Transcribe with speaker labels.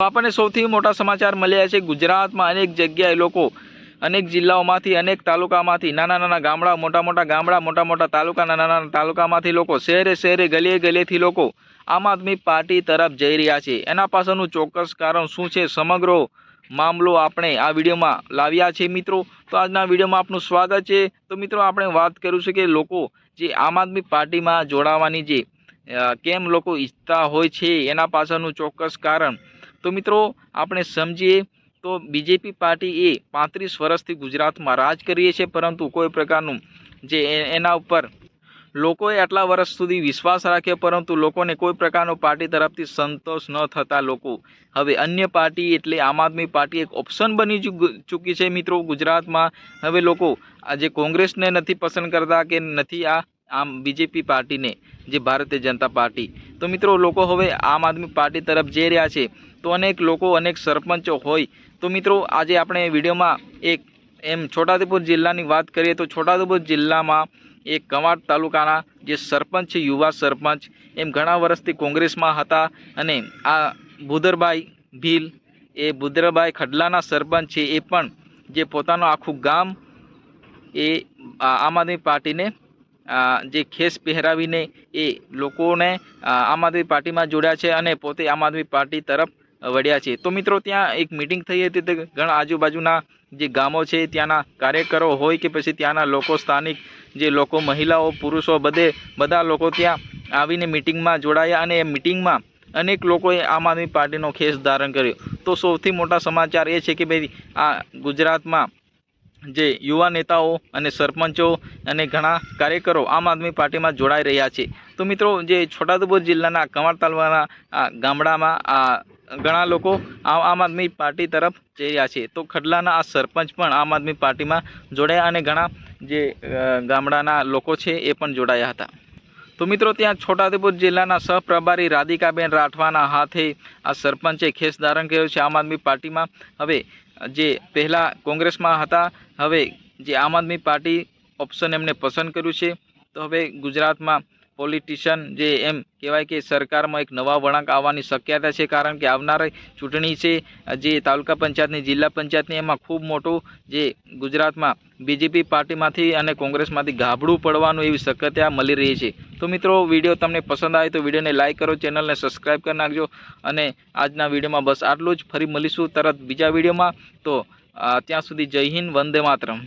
Speaker 1: આપણને સૌથી મોટા સમાચાર મળ્યા છે। ગુજરાતમાં અનેક જગ્યાએ લોકો અનેક જિલ્લાઓમાંથી અનેક તાલુકામાંથી નાના નાના ગામડા મોટા મોટા ગામડા મોટા મોટા તાલુકા નાના નાના તાલુકામાંથી લોકો શહેરે શહેરે ગલીએ ગલીએથી લોકો આમ આદમી પાર્ટી તરફ જઈ રહ્યા છે। એના પાછળનું ચોક્કસ કારણ શું છે સમગ્ર મામલો આપણે આ વિડીયોમાં લાવ્યા છે મિત્રો। તો આજના વિડીયોમાં આપનું સ્વાગત છે। તો મિત્રો આપણે વાત કરીશું કે લોકો જે આમ આદમી પાર્ટીમાં જોડાવાની જે કેમ લોકો ઈચ્છતા હોય છે એના પાછળનું ચોક્કસ કારણ तो मित्रों आपणे समझीए तो बीजेपी पार्टी ए 35 वर्षथी गुजरात में राज करीए छे, परंतु कोई प्रकारनुं जे एना उपर लोकोए आटला वर्ष सुधी विश्वास राख्यो, परंतु लोकोने कोई प्रकारनो पार्टी तरफथी संतोष न थता लोको हवे अन्य पार्टी एटले आम आदमी पार्टी एक ऑप्शन बनी चूकी छे मित्रों गुजरात में। हवे लोको आज कांग्रेस ने नथी पसंद करता के नथी आम बीजेपी पार्टी ने जे भारतीय जनता पार्टी। तो मित्रों लोको हवे आम आदमी पार्टी तरफ जई रह्या छे। तो अनेक लोको अनेक सरपंचो होय तो मित्रों आज आपणे विडियो में एक एम छोटाउदेपुर जिल्लानी बात करिए तो छोटाउदेपुर जिल्ला में एक कवाड़ तालुकाना जे सरपंच छे युवा सरपंच एम घणा वर्षथी कांग्रेस में हता अने आ बुधरभाई भील ए बुधरभाई खडलाना सरपंच छे ए पण जे पोतानो आखुं गाम ए आम आदमी पार्टी ने जे खेस पहेरावीने ए लोकोने आम आदमी पार्टी में जोड्या छे अने पोते आम आदमी पार्टी तरफ वड्या छे। तो मित्रों त्यां एक मीटिंग थई हती तो घणा आजूबाजूना जे गामो छे त्याना कार्यकरो होय के पछी त्याना लोको स्थानिक जे लोको महिलाओ पुरुषो बधा लोको त्यां आवीने मीटिंग में जोड़ाया अने मीटिंग में अनेक लोकोए आम आदमी पार्टीनो खेस धारण कर्यो। तो सौथी मोटा समाचार ए छे के भाई आ गुजरात में जे युवा नेताओ अने सरपंचो अने घणा कार्यकरो आम आदमी पार्टी में जोड़ाई रह्या छे। तो मित्रों जे छोटाउदेपुर जिल्लाना कवाड़ तालुकाना गामडामां घणा लोको आम आदमी पार्टी तरफ जई रह्या छे। तो खडलाना आ सरपंच पण आम आदमी पार्टी में जोड़ाया अने घणा जे गामडाना लोको छे ए पण जोड़ाया हता। तो मित्रों त्यां छोटाउदेपुर जिल्लाना सहप्रभारी राधिकाबेन राठवाना हाथे आ सरपंचे खेस धारण कर्यो छे आम आदमी पार्टी में। हवे जे पहला कांग्रेस में हता हवे जे आम आदमी पार्टी ऑप्शन एमने पसंद कर्युं छे। तो हवे गुजरात में पॉलिटिशियन जे एम कहेवाय के सरकार में एक नवा वळांक आववानी शक्यता है, कारण के आवनारी चूंटणी छे जे तालुका पंचायतनी जिल्ला पंचायतनी एमां खूब मोटुं जे गुजरात में बीजेपी पार्टी मांथी अने कांग्रेस मांथी गाबडुं पड़वानुं एवी शक्यता मळी रही है। तो मित्रों विडियो तमने पसंद आए तो विडियो ने लाइक करो, चेनल ने सब्सक्राइब कर नाखजो अने आजना विडियो में बस आटलुं ज। फरी मळीशुं तरत बीजा विडियो में। तो त्यां सुधी जय हिंद, वंदे मातरम।